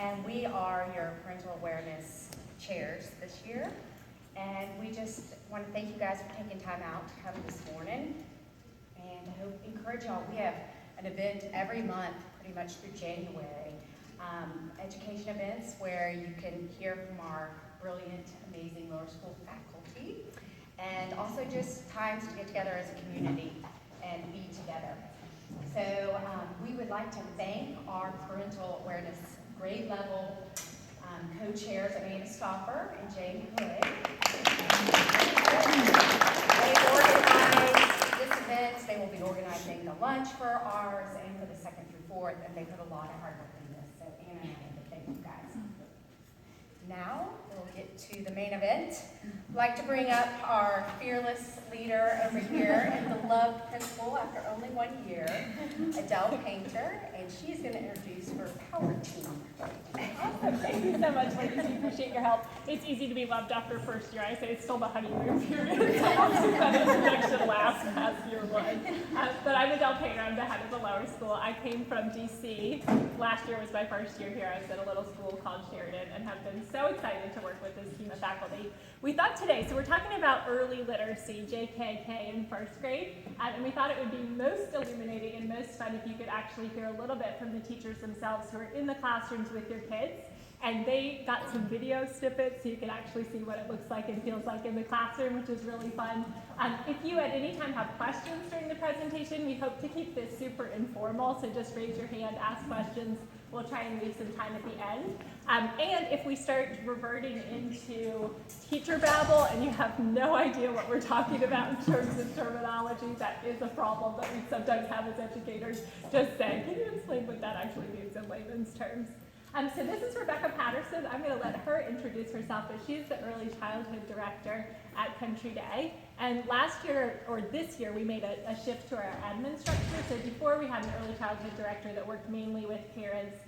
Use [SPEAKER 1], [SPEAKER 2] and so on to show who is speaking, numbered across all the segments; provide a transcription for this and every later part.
[SPEAKER 1] and we are your parental awareness chairs this year. And we just want to thank you guys for taking time out to come this morning. And I hope encourage y'all. We have an event every month, pretty much through January. Education events where you can hear from our brilliant, amazing lower school faculty. And also just times to get together as a community and be together. So we would like to thank our parental awareness grade level co-chairs, Amanda Stopper and Jane Hood. They organized this event. They will be organizing the lunch for ours and for the 2nd through 4th, and they put a lot of hard work in this. So Anna and I want to thank you guys. Now we'll get to the main event. I'd like to bring up our fearless leader over here and the beloved principal after only 1 year, Adele Painter, and she's going to introduce her power team.
[SPEAKER 2] Awesome. Thank you so much, ladies. We appreciate your help. It's easy to be loved after first year. I say it's still the honeymoon period. That introduction lasts past year 1. But I'm Adele Painter. I'm the head of the lower school. I came from DC. Last year was my first year here. I was at a little school called Sheridan and have been so excited to work with this team of faculty. We thought today, so we're talking about early literacy, JKK in first grade, and we thought it would be most illuminating and most fun if you could actually hear a little bit from the teachers themselves who are in the classrooms with your kids. And they got some video snippets so you can actually see what it looks like and feels like in the classroom, which is really fun. If you at any time have questions during the presentation, we hope to keep this super informal, so just raise your hand, ask questions. We'll try and leave some time at the end. And if we start reverting into teacher babble and you have no idea what we're talking about in terms of terminology, that is a problem that we sometimes have as educators. Just say, can you explain what that actually means in layman's terms? So this is Rebecca Patterson. I'm going to let her introduce herself, but she's the early childhood director at Country Day. And last year, or this year, we made a shift to our admin structure. So before we had an early childhood director that worked mainly with parents,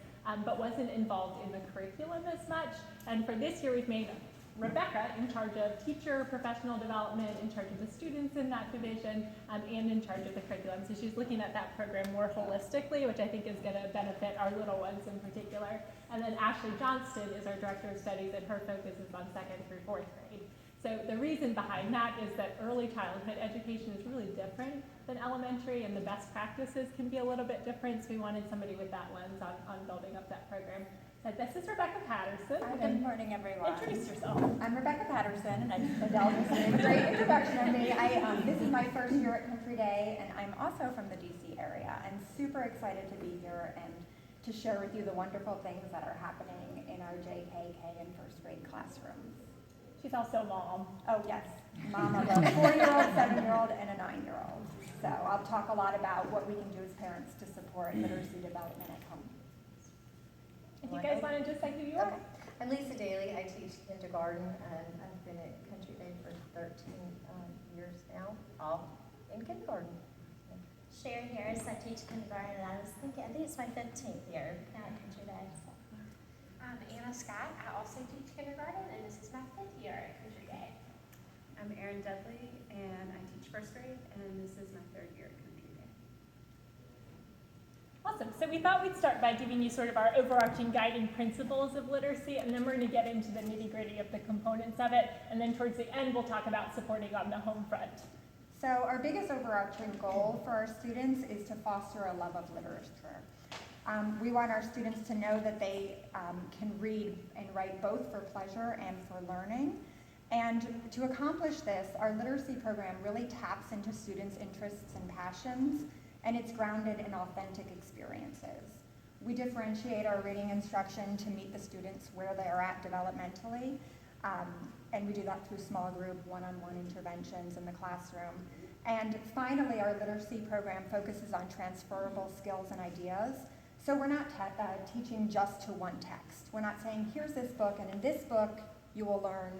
[SPEAKER 2] but wasn't involved in the curriculum as much. And for this year, we've made Rebecca in charge of teacher professional development, in charge of the students in that division, and in charge of the curriculum. So she's looking at that program more holistically, which I think is going to benefit our little ones in particular. And then Ashley Johnston is our director of studies, and her focus is on 2nd through 4th grade. So the reason behind that is that early childhood education is really different than elementary, and the best practices can be a little bit different. So we wanted somebody with that lens on building up that program. So this is Rebecca Patterson.
[SPEAKER 3] Good morning, everyone.
[SPEAKER 2] Introduce yourself.
[SPEAKER 3] I'm Rebecca Patterson, and Adele just did a great introduction of me. This is my first year at Country Day, and I'm also from the DC area. I'm super excited to be here and to share with you the wonderful things that are happening in our JKK and first grade classrooms.
[SPEAKER 2] She's also a mom.
[SPEAKER 3] Oh, yes. Mom of a 4-year-old, 7-year-old, and a 9-year-old. So I'll talk a lot about what we can do as parents to support literacy development at home.
[SPEAKER 2] If you guys want to just say who you are.
[SPEAKER 4] I'm Lisa Daly. I teach kindergarten, and I've been at Country Day for 13 years now, all in kindergarten.
[SPEAKER 5] Sherry Harris, I teach kindergarten, and I think it's my 15th year now at Country Day.
[SPEAKER 6] I'm Anna Scott. I also teach kindergarten, and this is my 5th year at Country Day.
[SPEAKER 7] I'm Erin Dudley, and I teach first grade, and this is my 3rd year at Country Day.
[SPEAKER 2] Awesome. So we thought we'd start by giving you sort of our overarching guiding principles of literacy, and then we're going to get into the nitty-gritty of the components of it, and then towards the end we'll talk about supporting on the home front.
[SPEAKER 3] So our biggest overarching goal for our students is to foster a love of literature. We want our students to know that they can read and write both for pleasure and for learning. And to accomplish this, our literacy program really taps into students' interests and passions, and it's grounded in authentic experiences. We differentiate our reading instruction to meet the students where they are at developmentally, and we do that through small group, one-on-one interventions in the classroom. And finally, our literacy program focuses on transferable skills and ideas. So we're not teaching just to one text. We're not saying, here's this book, and in this book, you will learn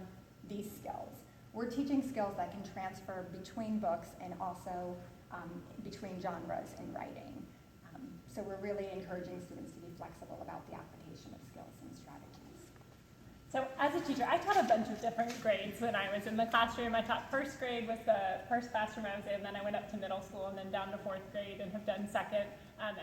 [SPEAKER 3] these skills. We're teaching skills that can transfer between books and also between genres in writing. So we're really encouraging students to be flexible about the application of skills and strategies.
[SPEAKER 2] So as a teacher, I taught a bunch of different grades when I was in the classroom. I taught first grade was the first classroom I was in, then I went up to middle school and then down to fourth grade and have done second.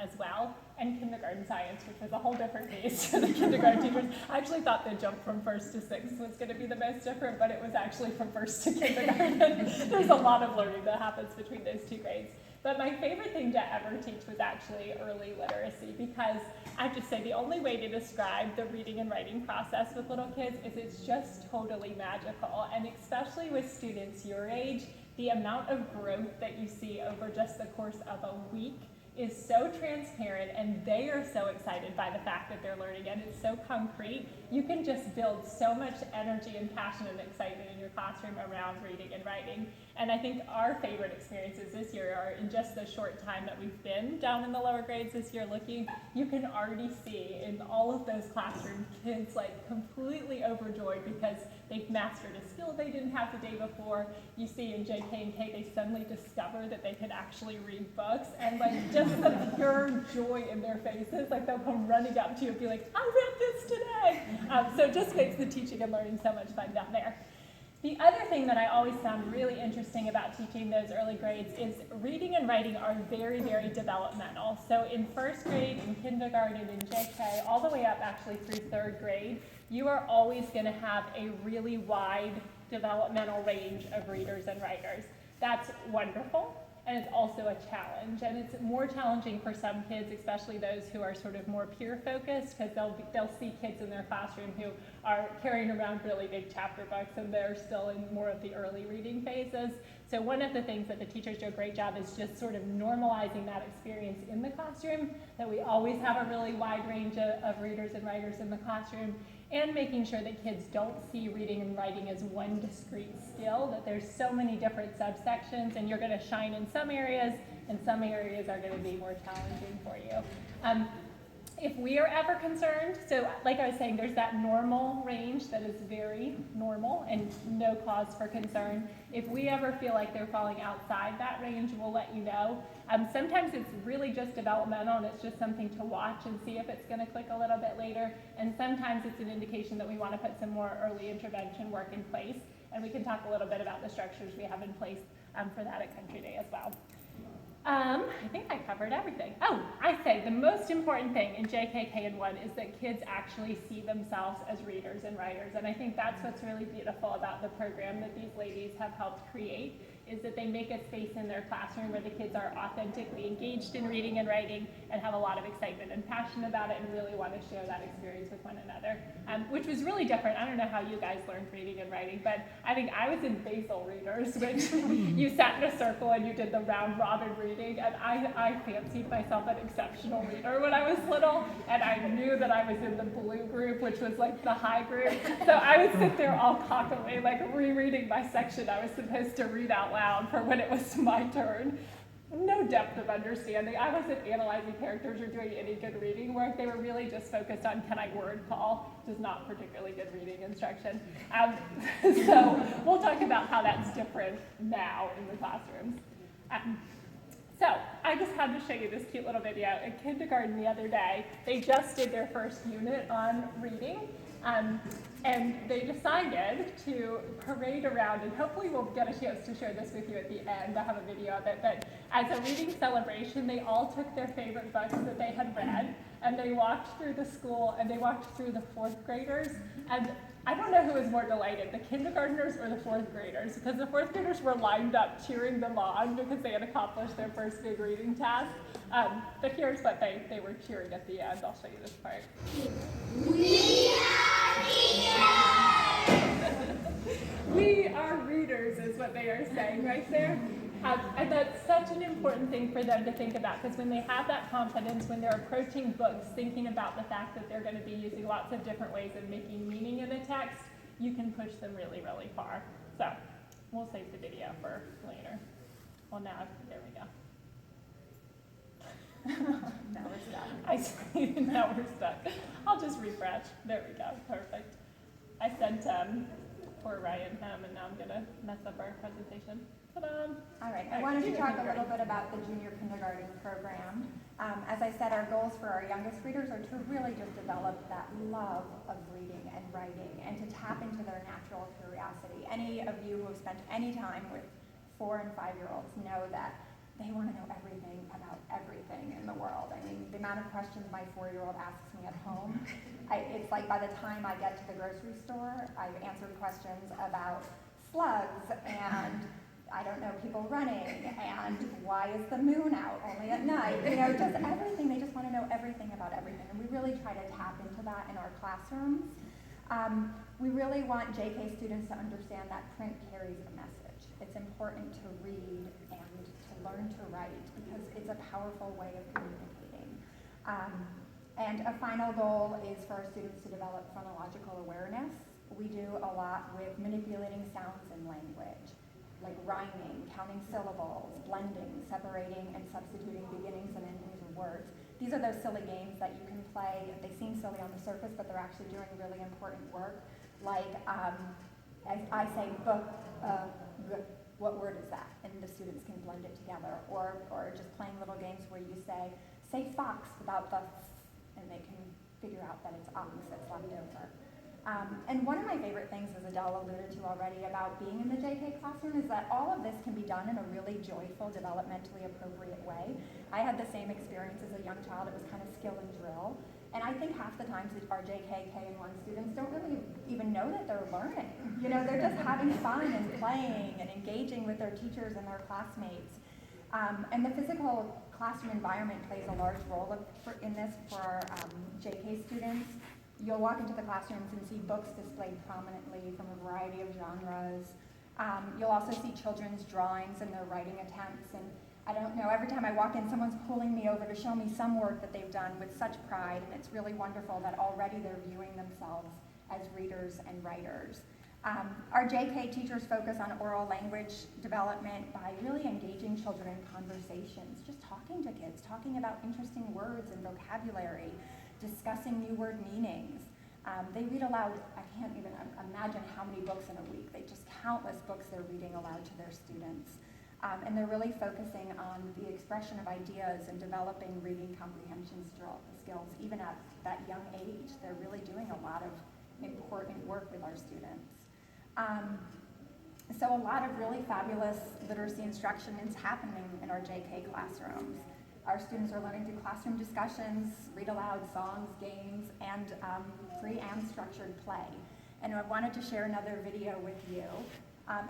[SPEAKER 2] as well, and kindergarten science, which was a whole different beast for the kindergarten teachers. I actually thought the jump from 1st to 6th was going to be the most different, but it was actually from 1st to kindergarten. There's a lot of learning that happens between those two grades. But my favorite thing to ever teach was actually early literacy, because I have to say the only way to describe the reading and writing process with little kids is it's just totally magical. And especially with students your age, the amount of growth that you see over just the course of a week is so transparent, and they are so excited by the fact that they're learning, and it's so concrete. You can just build so much energy and passion and excitement in your classroom around reading and writing. And I think our favorite experiences this year are in just the short time that we've been down in the lower grades this year looking, you can already see in all of those classrooms kids like completely overjoyed because they've mastered a skill they didn't have the day before. You see in JK and K, they suddenly discover that they can actually read books, and like just the pure joy in their faces, like they'll come running up to you and be like, I read this today. So it just makes the teaching and learning so much fun down there. The other thing that I always found really interesting about teaching those early grades is reading and writing are very, very developmental. So in 1st grade, in kindergarten, in JK, all the way up actually through 3rd grade, you are always going to have a really wide developmental range of readers and writers. That's wonderful. And it's also a challenge, and it's more challenging for some kids, especially those who are sort of more peer focused, because they'll see kids in their classroom who are carrying around really big chapter books, and they're still in more of the early reading phases. So one of the things that the teachers do a great job is just sort of normalizing that experience in the classroom, that we always have a really wide range of readers and writers in the classroom, and making sure that kids don't see reading and writing as one discrete skill, that there's so many different subsections, and you're going to shine in some areas, and some areas are going to be more challenging for you. If we are ever concerned, so like I was saying, there's that normal range that is very normal and no cause for concern. If we ever feel like they're falling outside that range, we'll let you know. Sometimes it's really just developmental, and it's just something to watch and see if it's going to click a little bit later. And sometimes it's an indication that we want to put some more early intervention work in place. And we can talk a little bit about the structures we have in place for that at Country Day as well. I think I covered everything. Oh, I say the most important thing in JKK and 1 is that kids actually see themselves as readers and writers. And I think that's what's really beautiful about the program that these ladies have helped create, is that they make a space in their classroom where the kids are authentically engaged in reading and writing and have a lot of excitement and passion about it and really want to share that experience with one another, which was really different. I don't know how you guys learned reading and writing, but I think I was in basal readers, which you sat in a circle and you did the round robin reading, and I fancied myself an exceptional reader when I was little, and I knew that I was in the blue group, which was like the high group, so I would sit there all cockily, like rereading my section I was supposed to read out loud for when it was my turn. No depth of understanding. I wasn't analyzing characters or doing any good reading work. They were really just focused on, can I word call, which is not particularly good reading instruction. So we'll talk about how that's different now in the classrooms. So I just had to show you this cute little video. In kindergarten the other day, they just did their first unit on reading. And they decided to parade around, and hopefully we'll get a chance to share this with you at the end. I have a video of it, but as a reading celebration, they all took their favorite books that they had read, and they walked through the school, and they walked through the 4th graders, and I don't know who was more delighted, the kindergartners or the 4th graders, because the 4th graders were lined up cheering them on because they had accomplished their first big reading task. But here's what they were cheering at the end. I'll show you this part.
[SPEAKER 8] We are readers!
[SPEAKER 2] We are readers is what they are saying right there. And that's such an important thing for them to think about, because when they have that confidence, when they're approaching books, thinking about the fact that they're going to be using lots of different ways of making meaning in a text, you can push them really, really far. So we'll save the video for later. Well, now, there we go.
[SPEAKER 3] Now we're stuck.
[SPEAKER 2] I see, now we're stuck. I'll just refresh. There we go, perfect. I sent poor Ryan home, and now I'm going to mess up our presentation. Ta-da!
[SPEAKER 3] All right, I wanted to talk a little bit about the junior kindergarten program. As I said, our goals for our youngest readers are to really just develop that love of reading and writing and to tap into their natural curiosity. Any of you who have spent any time with 4- and 5-year-olds know that they want to know everything about everything in the world. I mean, the amount of questions my 4-year-old asks me at home, it's like by the time I get to the grocery store, I've answered questions about slugs and, I don't know, people running, and why is the moon out only at night? You know, just everything. They just want to know everything about everything. And we really try to tap into that in our classrooms. We really want JK students to understand that print carries a message. It's important to read and to learn to write because it's a powerful way of communicating. And a final goal is for our students to develop phonological awareness. We do a lot with manipulating sounds in language, like rhyming, counting syllables, blending, separating and substituting beginnings and endings of words. These are those silly games that you can play. They seem silly on the surface, but they're actually doing really important work. Like, as I say, book, what word is that? And the students can blend it together. Or just playing little games where you say fox without the f, and they can figure out that it's ox that's left over. And one of my favorite things, as Adele alluded to already, about being in the JK classroom is that all of this can be done in a really joyful, developmentally appropriate way. I had the same experience as a young child. It was kind of skill and drill. And I think half the times our JK, K-1 students don't really even know that they're learning. You know, they're just having fun and playing and engaging with their teachers and their classmates. And the physical classroom environment plays a large role in this for our JK students. You'll walk into the classrooms and see books displayed prominently from a variety of genres. You'll also see children's drawings and their writing attempts. And I don't know, every time I walk in, someone's pulling me over to show me some work that they've done with such pride. And it's really wonderful that already they're viewing themselves as readers and writers. Our JK teachers focus on oral language development by really engaging children in conversations, just talking to kids, talking about interesting words and vocabulary, discussing new word meanings. They read aloud, I can't even imagine how many books in a week. They just countless books they're reading aloud to their students. And they're really focusing on the expression of ideas and developing reading comprehension skills. Even at that young age, they're really doing a lot of important work with our students. So a lot of really fabulous literacy instruction is happening in our JK classrooms. Our students are learning through classroom discussions, read aloud songs, games, and free and structured play. And I wanted to share another video with you.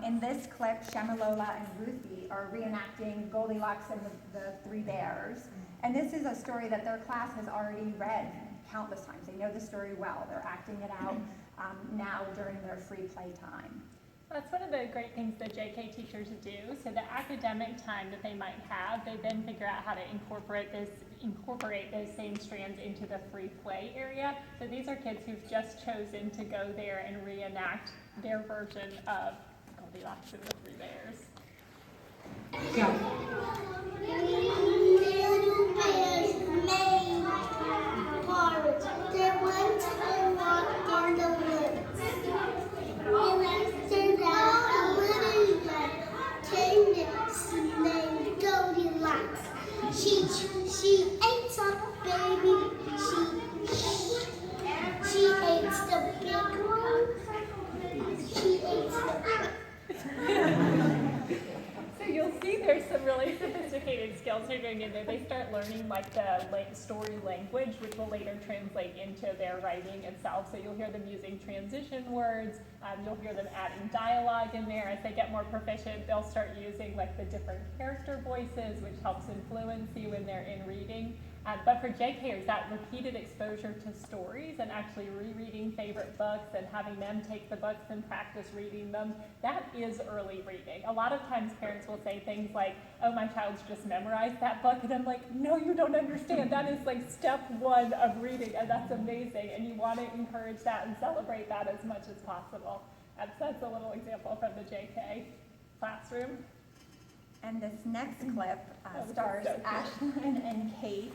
[SPEAKER 3] In this clip, Shemalola and Ruthie are reenacting Goldilocks and the Three Bears. And this is a story that their class has already read countless times. They know the story well. They're acting it out now during their free play time.
[SPEAKER 2] That's one of the great things that JK teachers do. So the academic time that they might have, they then figure out how to incorporate those same strands into the free play area. So these are kids who've just chosen to go there and reenact their version of Goldilocks and the Three Bears.
[SPEAKER 8] Little bears made forward. They went and walked in the woods. And after that, a little girl came next named Goldilocks. She ate some baby. She ate the big one. She ate the
[SPEAKER 2] So you'll see there's some really sophisticated skills they're doing in there. They start learning like the story language, which will later translate into their writing itself. So you'll hear them using transition words. You'll hear them adding dialogue in there. As they get more proficient, they'll start using like the different character voices, which helps influence you when they're in reading. But for JKers, that repeated exposure to stories and actually rereading favorite books and having them take the books and practice reading them, that is early reading. A lot of times parents will say things like, oh, my child's just memorized that book. And I'm like, no, you don't understand. That is like step one of reading, and that's amazing. And you want to encourage that and celebrate that as much as possible. That's a little example from the JK classroom.
[SPEAKER 3] And this next clip stars Ashlyn and Kate,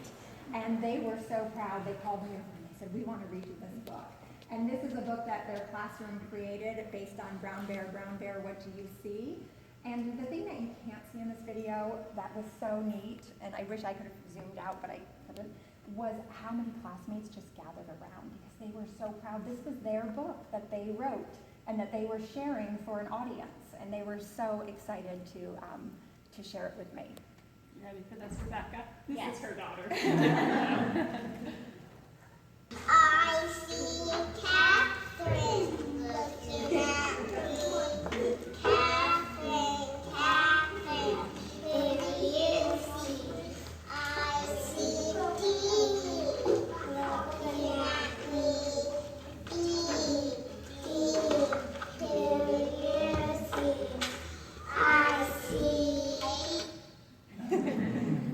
[SPEAKER 3] and they were so proud. They called me over and they said, we want to read you this book. And this is a book that their classroom created based on Brown Bear, What Do You See? And the thing that you can't see in this video that was so neat, and I wish I could have zoomed out, but I couldn't, was how many classmates just gathered around because they were so proud. This was their book that they wrote and that they were sharing for an audience, and they were so excited to share it with me.
[SPEAKER 2] Ready for this, Rebecca? This
[SPEAKER 5] Yes.
[SPEAKER 2] is her daughter.
[SPEAKER 8] I see Catherine looking at me. Catherine, Catherine, who do you see? I see Dee looking at me. Dee, who do you see? I see.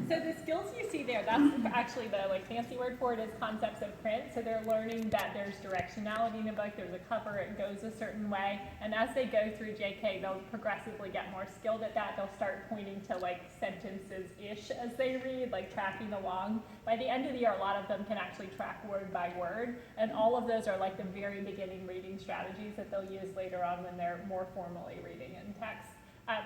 [SPEAKER 2] So the skills you see there, that's actually the fancy word for it is concepts of print. So they're learning that there's directionality in a book, there's a cover, it goes a certain way. And as they go through JK, they'll progressively get more skilled at that. They'll start pointing to sentences-ish as they read, tracking along. By the end of the year, a lot of them can actually track word by word. And all of those are the very beginning reading strategies that they'll use later on when they're more formally reading in text.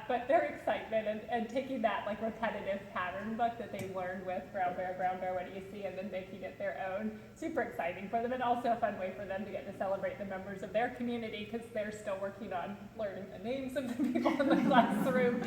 [SPEAKER 2] But their excitement and taking that repetitive pattern book that they learned with Brown Bear, what do you see, and then making it their own, super exciting for them, and also a fun way for them to get to celebrate the members of their community because they're still working on learning the names of the people in the classroom.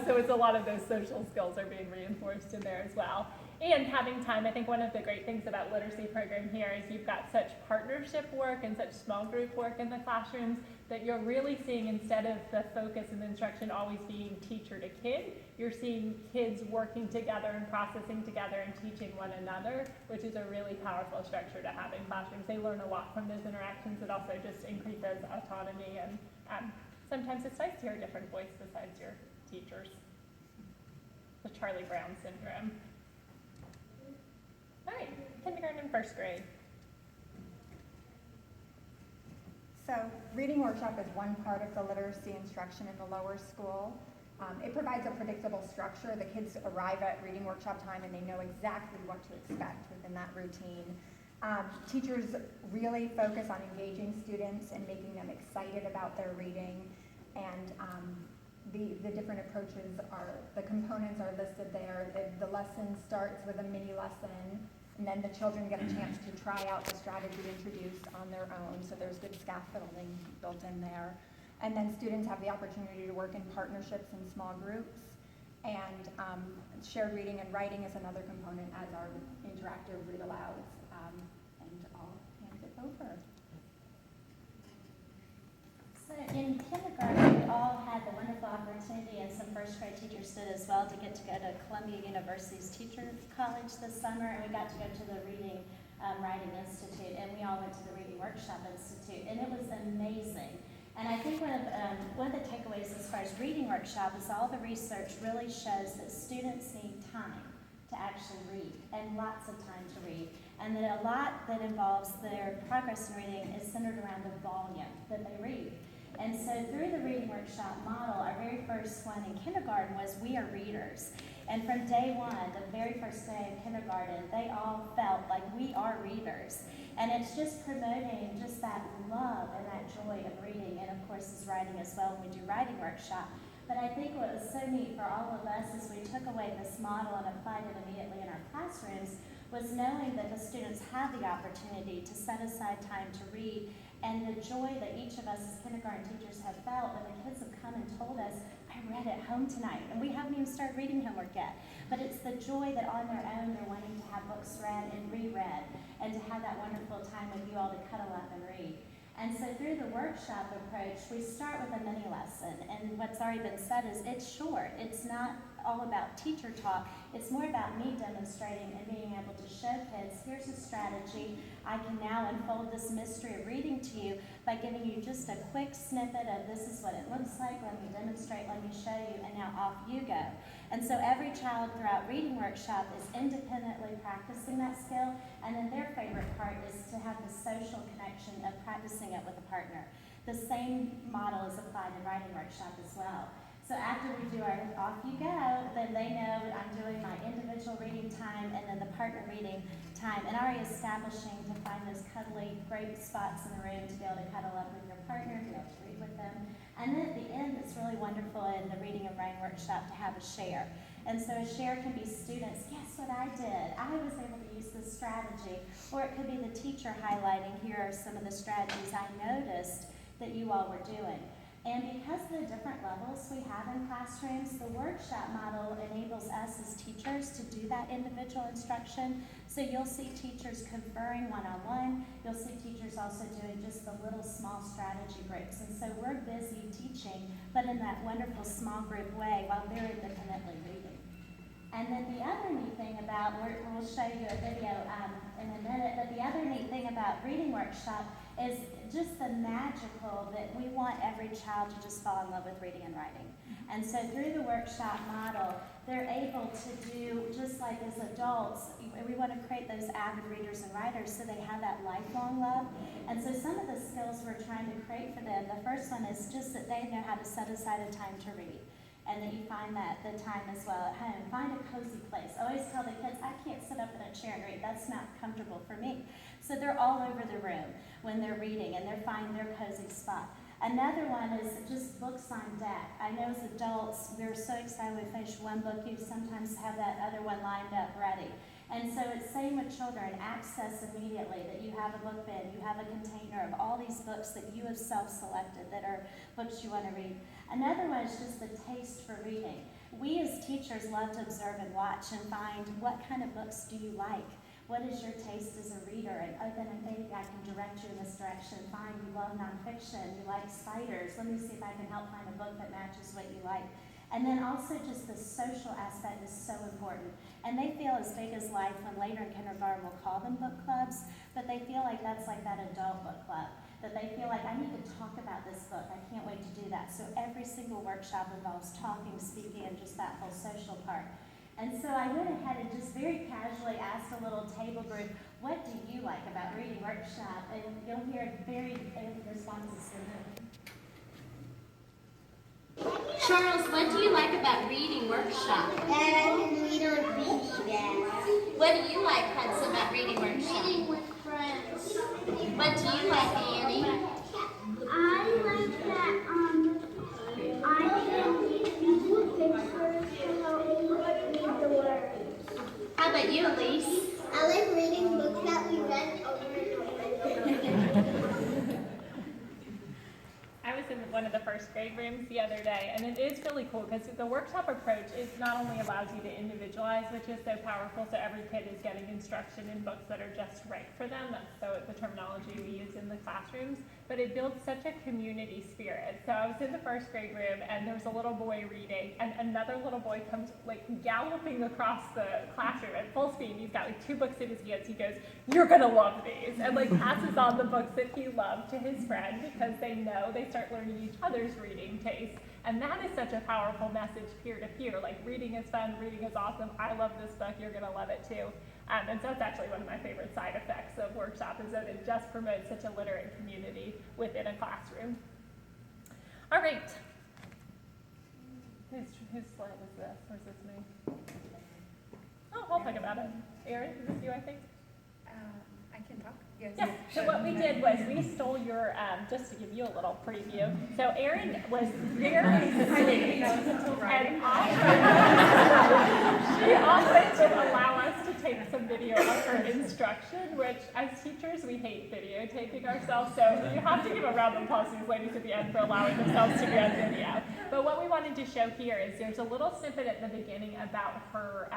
[SPEAKER 2] So it's a lot of those social skills are being reinforced in there as well. And having time, I think one of the great things about literacy program here is you've got such partnership work and such small group work in the classrooms that you're really seeing, instead of the focus and the instruction always being teacher to kid, you're seeing kids working together and processing together and teaching one another, which is a really powerful structure to have in classrooms. They learn a lot from those interactions. It also just increases autonomy, and sometimes it's nice to hear a different voice besides your teachers. The Charlie Brown syndrome. All right, kindergarten and first grade.
[SPEAKER 3] So reading workshop is one part of the literacy instruction in the lower school. It provides a predictable structure. The kids arrive at reading workshop time and they know exactly what to expect within that routine. Teachers really focus on engaging students and making them excited about their reading, and the different approaches the components are listed there. The lesson starts with a mini lesson, and then the children get a chance to try out the strategy introduced on their own, so there's good scaffolding built in there. And then students have the opportunity to work in partnerships in small groups, and shared reading and writing is another component as our interactive read alouds. And I'll hand it over.
[SPEAKER 5] So in kindergarten, we all had the wonderful opportunity, and some first grade teachers did as well, to get to go to Columbia University's Teacher College this summer, and we got to go to the Reading Writing Institute, and we all went to the Reading Workshop Institute, and it was amazing. And I think one of the takeaways as far as reading workshop is all the research really shows that students need time to actually read, and lots of time to read, and that a lot that involves their progress in reading is centered around the volume that they read. And so through the reading workshop model, our very first one in kindergarten was We Are Readers. And from day one, the very first day of kindergarten, they all felt like we are readers. And it's just promoting just that love and that joy of reading, and of course is writing as well when we do writing workshop. But I think what was so neat for all of us as we took away this model and applied it immediately in our classrooms was knowing that the students had the opportunity to set aside time to read, and the joy that each of us as kindergarten teachers have felt when the kids have come and told us, I read at home tonight, and we haven't even started reading homework yet. But it's the joy that on their own they're wanting to have books read and reread, and to have that wonderful time with you all to cuddle up and read. And so through the workshop approach, we start with a mini lesson, and what's already been said is it's short. It's not all about teacher talk. It's more about me demonstrating and being able to show kids, here's a strategy. I can now unfold this mystery of reading to you by giving you just a quick snippet of this is what it looks like, let me demonstrate, let me show you, and now off you go. And so every child throughout reading workshop is independently practicing that skill, and then their favorite part is to have the social connection of practicing it with a partner. The same model is applied in writing workshop as well. So after we do our off you go, then they know that I'm doing my individual reading time and then the partner reading time, and already establishing to find those cuddly, great spots in the room to be able to cuddle up with your partner, to be able to read with them. And then at the end, it's really wonderful in the reading and writing workshop to have a share. And so a share can be students, guess what I did? I was able to use this strategy. Or it could be the teacher highlighting, here are some of the strategies I noticed that you all were doing. And because of the different levels we have in classrooms, the workshop model enables us as teachers to do that individual instruction. So you'll see teachers conferring one-on-one. You'll see teachers also doing just the little small strategy groups. And so we're busy teaching, but in that wonderful small group way while they're independently reading. And then the other neat thing about, we'll show you a video in a minute, but the other neat thing about Reading Workshop is just the magical that we want every child to just fall in love with reading and writing. And so through the workshop model, they're able to do, just like as adults, we want to create those avid readers and writers so they have that lifelong love. And so some of the skills we're trying to create for them, the first one is just that they know how to set aside a time to read. And that you find that the time as well at home. Find a cozy place. I always tell the kids, I can't sit up in a chair and read. That's not comfortable for me. So they're all over the room when they're reading and they're finding their cozy spot. Another one is just books on deck. I know as adults, we're so excited we finish one book, you sometimes have that other one lined up ready. And so it's same with children, access immediately, that you have a book bin, you have a container of all these books that you have self-selected that are books you want to read. Another one is just the taste for reading. We as teachers love to observe and watch and find what kind of books do you like? What is your taste as a reader? And then maybe I can direct you in this direction. Fine, you love nonfiction, you like spiders. Let me see if I can help find a book that matches what you like. And then also just the social aspect is so important. And they feel as big as life when later in kindergarten we'll call them book clubs, but they feel like that's like that adult book club. That they feel like, I need to talk about this book. I can't wait to do that. So every single workshop involves talking, speaking, and just that whole social part. And so I went ahead and just very casually asked a little table group, what do you like about Reading Workshop? And you'll hear very responses from them.
[SPEAKER 9] Charles, what do you like about Reading Workshop?
[SPEAKER 8] That I can read on video.
[SPEAKER 9] What do you like, Hudson, about Reading Workshop?
[SPEAKER 8] Reading with friends.
[SPEAKER 9] What do you like, Annie?
[SPEAKER 8] I like that I can use pictures to help me read the words.
[SPEAKER 9] How about you, Elise?
[SPEAKER 8] I like reading books that we read over and over.
[SPEAKER 2] I was in one of the first grade rooms the other day, and it is really cool because the workshop approach is not only allows you to individualize, which is so powerful, so every kid is getting instruction in books that are just right for them. That's so the terminology we use in the classrooms, but it builds such a community spirit. So I was in the first grade room, and there was a little boy reading, and another little boy comes like galloping across the classroom at full speed. He's got like 2 books in his hands. He goes, "You're gonna love these," and like passes on the books that he loved to his friend because they know they start learning each other's reading taste. And that is such a powerful message peer-to-peer. Like, reading is fun, reading is awesome, I love this book, you're gonna love it too. And so it's actually one of my favorite side effects of workshop is that it just promotes such a literate community within a classroom. All right. Whose slide is this? Or is this me? Oh, I'll think about it. Erin, is this you, I think?
[SPEAKER 7] I can talk. Yes.
[SPEAKER 2] Yeah, so what we did was we stole your, just to give you a little preview. So Erin was very sweet and she often would allow us to take some video of her instruction, which as teachers, we hate videotaping ourselves. So you have to give a round of applause to these ladies at the end for allowing themselves to be on video. But what we wanted to show here is there's a little snippet at the beginning about her,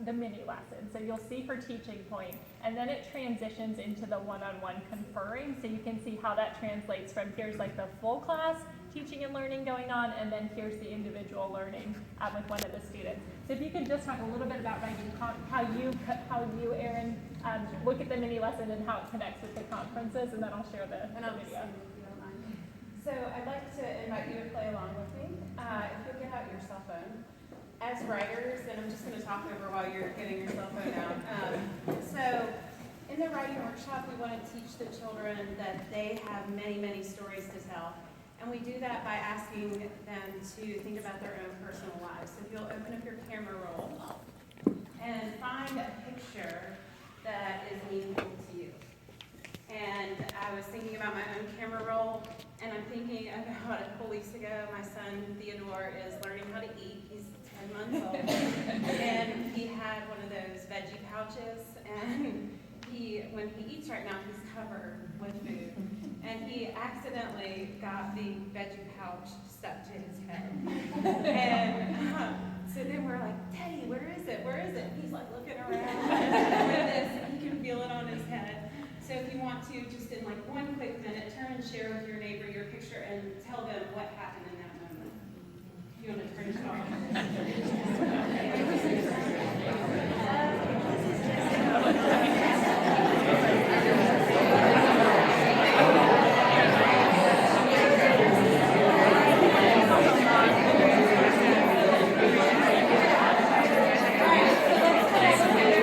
[SPEAKER 2] the mini lesson. So you'll see her teaching point, and then it transitions into the one-on-one conferring, so you can see how that translates from here's like the full class teaching and learning going on, and then here's the individual learning with one of the students. So if you can just talk a little bit about how you, Erin, look at the mini lesson and how it connects with the conferences, and then I'll share the video.
[SPEAKER 7] So I'd like to invite you to play along with me. If you'll get out your cell phone. As writers, and I'm just going to talk over while you're getting your cell phone out. So in the writing workshop, we want to teach the children that they have many, many stories to tell. And we do that by asking them to think about their own personal lives. So if you'll open up your camera roll and find a picture that is meaningful to you. And I was thinking about my own camera roll, and I'm thinking about a couple weeks ago, my son Theodore is learning how to eat. He's 10 months old, and he had one of those veggie pouches, and when he eats right now, he's covered with food. And he accidentally got the veggie pouch stuck to his head. And so then we're like, Teddy, where is it? Where is it? And he's like looking around with this, and he can feel it on his head. So if you want to, just in like one quick minute, turn and share with your neighbor your picture and tell them what happened in that